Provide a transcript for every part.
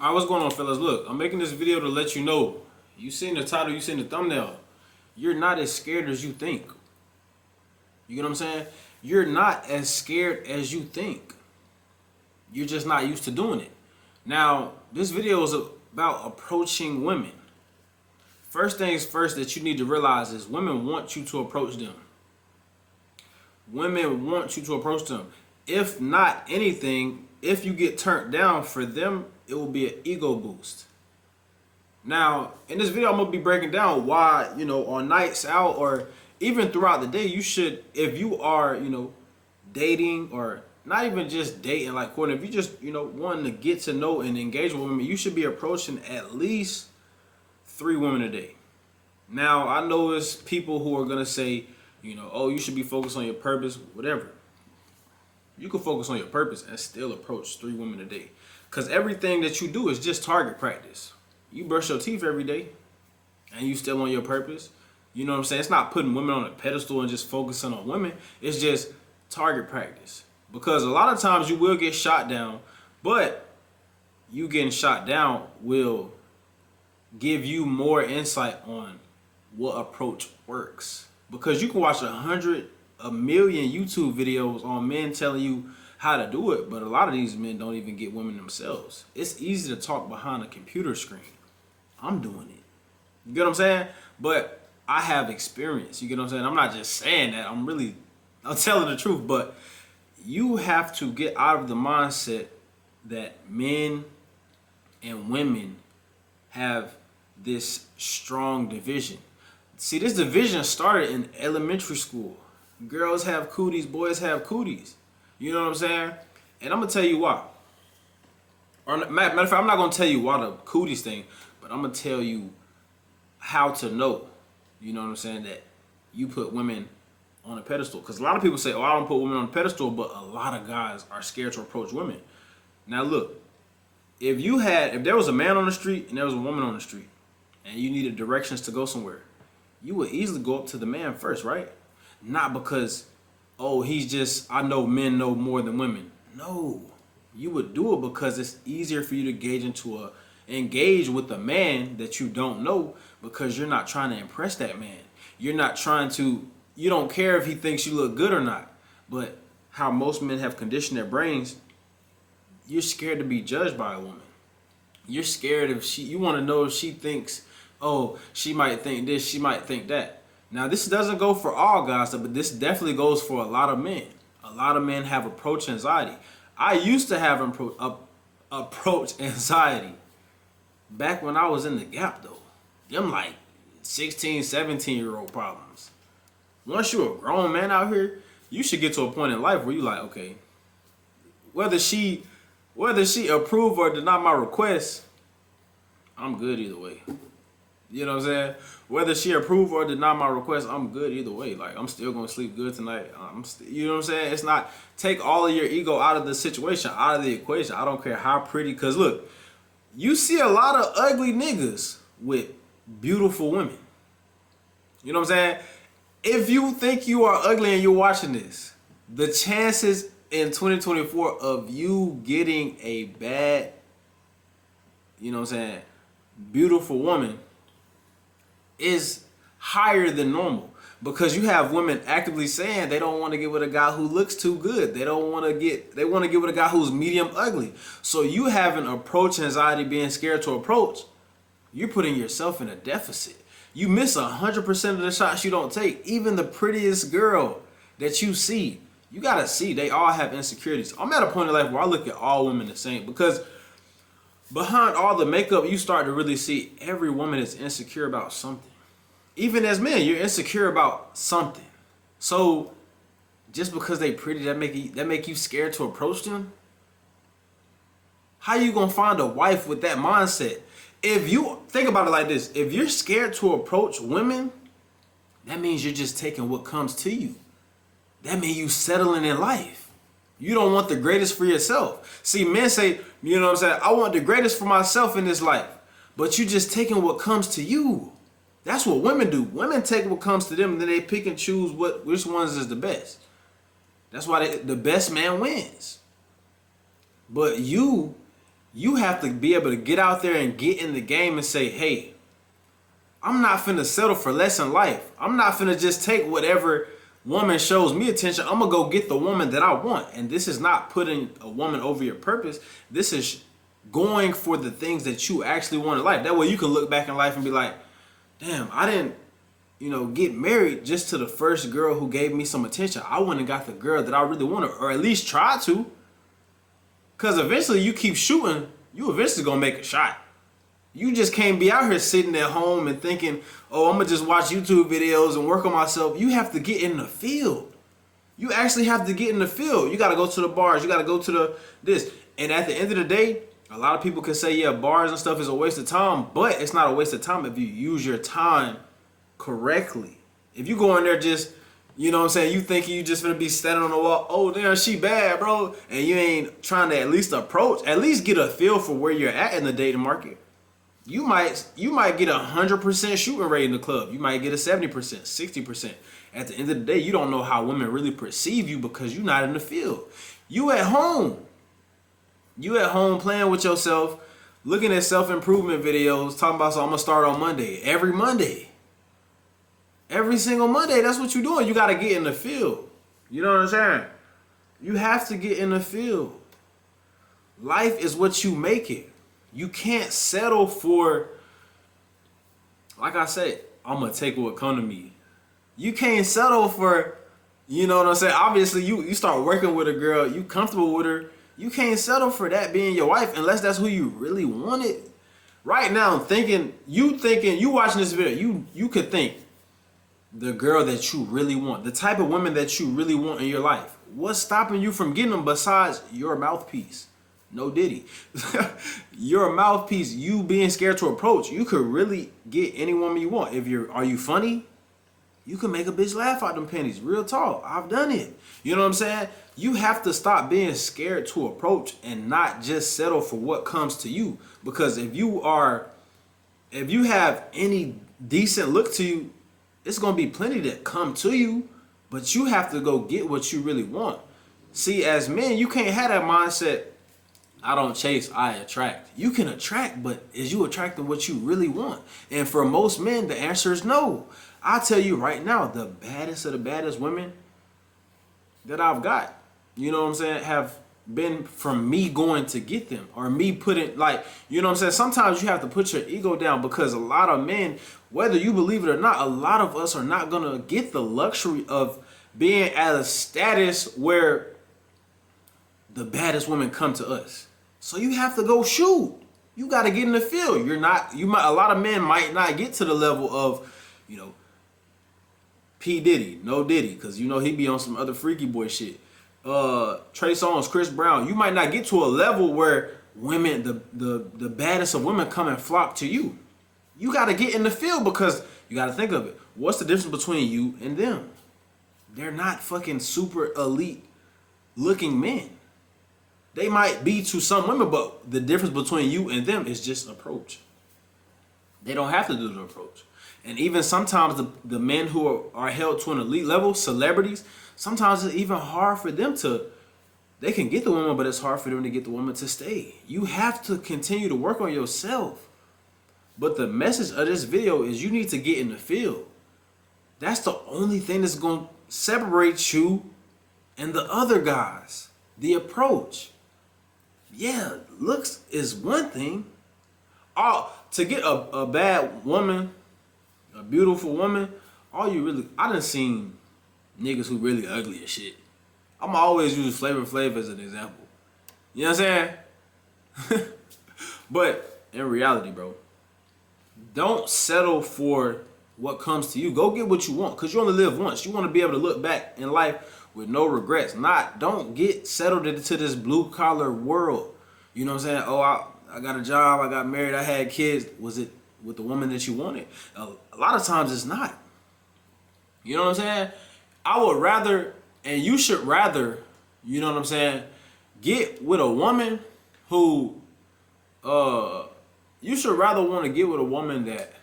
Alright, what's going on, fellas? Look, I'm making this video to let you know. You seen the title, you seen the thumbnail. You're not as scared as you think. You get what I'm saying? You're not as scared as you think. You're just not used to doing it. Now, this video is about approaching women. First things first that you need to realize is women want you to approach them. Women want you to approach them. If not anything, if you get turned down for them, it will be an ego boost. Now, in this video, I'm going to be breaking down why, on nights out or even throughout the day, you should, if you are, dating or not even just dating, like, if you just, wanting to get to know and engage with women, you should be approaching at least 3 women a day. Now, I know it's people who are going to say, oh, you should be focused on your purpose, whatever. You can focus on your purpose and still approach 3 women a day. Because everything that you do is just target practice. You brush your teeth every day and you still on your purpose. You know what I'm saying? It's not putting women on a pedestal and just focusing on women. It's just target practice. Because a lot of times you will get shot down, but you getting shot down will give you more insight on what approach works. Because you can watch a million YouTube videos on men telling you how to do it, but a lot of these men don't even get women themselves. It's easy to talk behind a computer screen. I'm doing it. You get what I'm saying? But I have experience. You get what I'm saying? I'm not just saying that. I'm telling the truth. But you have to get out of the mindset that men and women have this strong division. See, this division started in elementary school. Girls have cooties, boys have cooties. You know what I'm saying? And I'm going to tell you why. Or matter of fact, I'm not going to tell you why the cooties thing, but I'm going to tell you how to know, you know what I'm saying, that you put women on a pedestal. Because a lot of people say, oh, I don't put women on a pedestal, but a lot of guys are scared to approach women. Now, look, if there was a man on the street and there was a woman on the street and you needed directions to go somewhere, you would easily go up to the man first, right? Not because, oh, I know men know more than women. No, you would do it because it's easier for you to engage with a man that you don't know, because you're not trying to impress that man. You don't care if he thinks you look good or not. But how most men have conditioned their brains, you're scared to be judged by a woman. You're scared you want to know if she thinks, oh, she might think this, she might think that. Now, this doesn't go for all guys, but this definitely goes for a lot of men. A lot of men have approach anxiety. I used to have approach anxiety back when I was in the gap, though. Them like 16, 17-year-old problems. Once you're a grown man out here, you should get to a point in life where you're like, okay, whether she approve or deny my request, I'm good either way. You know what I'm saying? Whether she approve or deny my request, I'm good either way. Like, I'm still going to sleep good tonight. You know what I'm saying? It's not, take all of your ego out of the situation, out of the equation. I don't care how pretty. Because, look, you see a lot of ugly niggas with beautiful women. You know what I'm saying? If you think you are ugly and you're watching this, the chances in 2024 of you getting a bad, you know what I'm saying, beautiful woman is higher than normal, because you have women actively saying they don't want to get with a guy who looks too good. They want to get with a guy who's medium ugly. So you having approach anxiety, being scared to approach, you're putting yourself in a deficit. You miss 100% of the shots you don't take. Even the prettiest girl that you see, you gotta see they all have insecurities. I'm at a point in life where I look at all women the same, because behind all the makeup, you start to really see every woman is insecure about something. Even as men, you're insecure about something. So just because they pretty, that make you scared to approach them? How you gonna find a wife with that mindset? If you think about it like this, if you're scared to approach women, that means you're just taking what comes to you. That means you settling in life. You don't want the greatest for yourself. See, men say, you know what I'm saying, I want the greatest for myself in this life. But you just taking what comes to you. That's what women do. Women take what comes to them and then they pick and choose which ones is the best. That's why the best man wins. But you You have to be able to get out there and get in the game and say, hey, I'm not finna settle for less in life. I'm not finna just take whatever woman shows me attention. I'm gonna go get the woman that I want. And this is not putting a woman over your purpose. This is going for the things that you actually want in life. That way you can look back in life and be like, damn, I didn't, get married just to the first girl who gave me some attention. I went and got the girl that I really wanted, or at least try to. Because eventually you keep shooting, you eventually gonna make a shot. You just can't be out here sitting at home and thinking, oh, I'm gonna just watch YouTube videos and work on myself. You have to get in the field. You actually have to get in the field. You gotta go to the bars. You gotta go to this. And at the end of the day, a lot of people can say, yeah, bars and stuff is a waste of time, but it's not a waste of time if you use your time correctly. If you go in there just, you thinking you just gonna be standing on the wall, oh damn, she bad, bro, and you ain't trying to at least get a feel for where you're at in the dating market. You might get 100% shooting rate in the club. You might get a 70%, 60%. At the end of the day, you don't know how women really perceive you because you're not in the field. You at home. You at home playing with yourself, looking at self-improvement videos, talking about, so I'm gonna start on Monday. Every Monday. Every single Monday, that's what you're doing. You gotta get in the field. You know what I'm saying? You have to get in the field. Life is what you make it. You can't settle for, like I said, I'm gonna take what come to me. You can't settle for, you know what I'm saying? Obviously, you start working with a girl, you comfortable with her. You can't settle for that being your wife unless that's who you really wanted. Right now, you watching this video, you could think the girl that you really want, the type of women that you really want in your life. What's stopping you from getting them besides your mouthpiece? No Diddy. Your mouthpiece, you being scared to approach. You could really get any woman you want. Are you funny? You can make a bitch laugh out them panties. Real talk. I've done it. You know what I'm saying? You have to stop being scared to approach and not just settle for what comes to you. Because if you have any decent look to you, it's gonna be plenty that come to you, but you have to go get what you really want. See, as men, you can't have that mindset, I don't chase, I attract. You can attract, but is you attracting what you really want? And for most men, the answer is no. I'll tell you right now, the baddest of the baddest women that I've got, you know what I'm saying, have been from me going to get them, or me putting, like, you know what I'm saying? Sometimes you have to put your ego down, because a lot of men, whether you believe it or not, a lot of us are not gonna get the luxury of being at a status where the baddest women come to us. So you have to go shoot. You got to get in the field. A lot of men might not get to the level of, P. Diddy, no Diddy, because he be on some other freaky boy shit. Trey Songz, Chris Brown. You might not get to a level where women, the baddest of women, come and flock to you. You got to get in the field, because you got to think of it. What's the difference between you and them? They're not fucking super elite looking men. They might be to some women, but the difference between you and them is just approach. They don't have to do the approach. And even sometimes the men who are held to an elite level, celebrities, sometimes it's even hard for them they can get the woman, but it's hard for them to get the woman to stay. You have to continue to work on yourself. But the message of this video is you need to get in the field. That's the only thing that's going to separate you and the other guys. The approach. Yeah, looks is one thing. To get a bad woman, a beautiful woman, I done seen niggas who really ugly as shit. I'm always use Flavor Flav as an example. You know what I'm saying? But in reality, bro, don't settle for what comes to you. Go get what you want, because you only live once. You want to be able to look back in life with no regrets. Don't get settled into this blue collar world. You know what I'm saying? Oh, I got a job, I got married, I had kids. Was it with the woman that you wanted? A lot of times it's not. You know what I'm saying? I would rather, and you should rather, you know what I'm saying, get with a woman who, you should rather want to get with a woman that,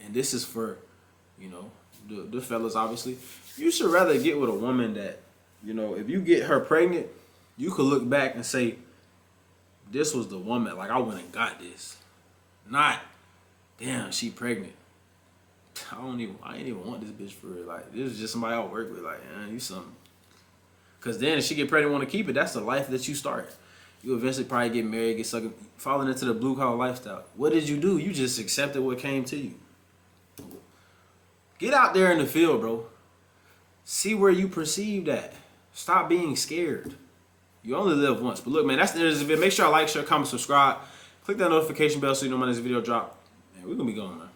and this is for, the fellas obviously, you should rather get with a woman that, if you get her pregnant, you could look back and say, this was the woman. Like, I went and got this. Not, damn, she pregnant. I ain't even want this bitch for real. Like, this is just somebody I work with. Like, you something. Cause then if she get pregnant, want to keep it. That's the life that you start. You eventually probably get married, get sucking, falling into the blue collar lifestyle. What did you do? You just accepted what came to you. Get out there in the field, bro. See where you perceive that. Stop being scared. You only live once. But look, man, that's the end of this video. Make sure I like, share, comment, subscribe. Click that notification bell so you know when this video drop. Man, we're gonna be going, man.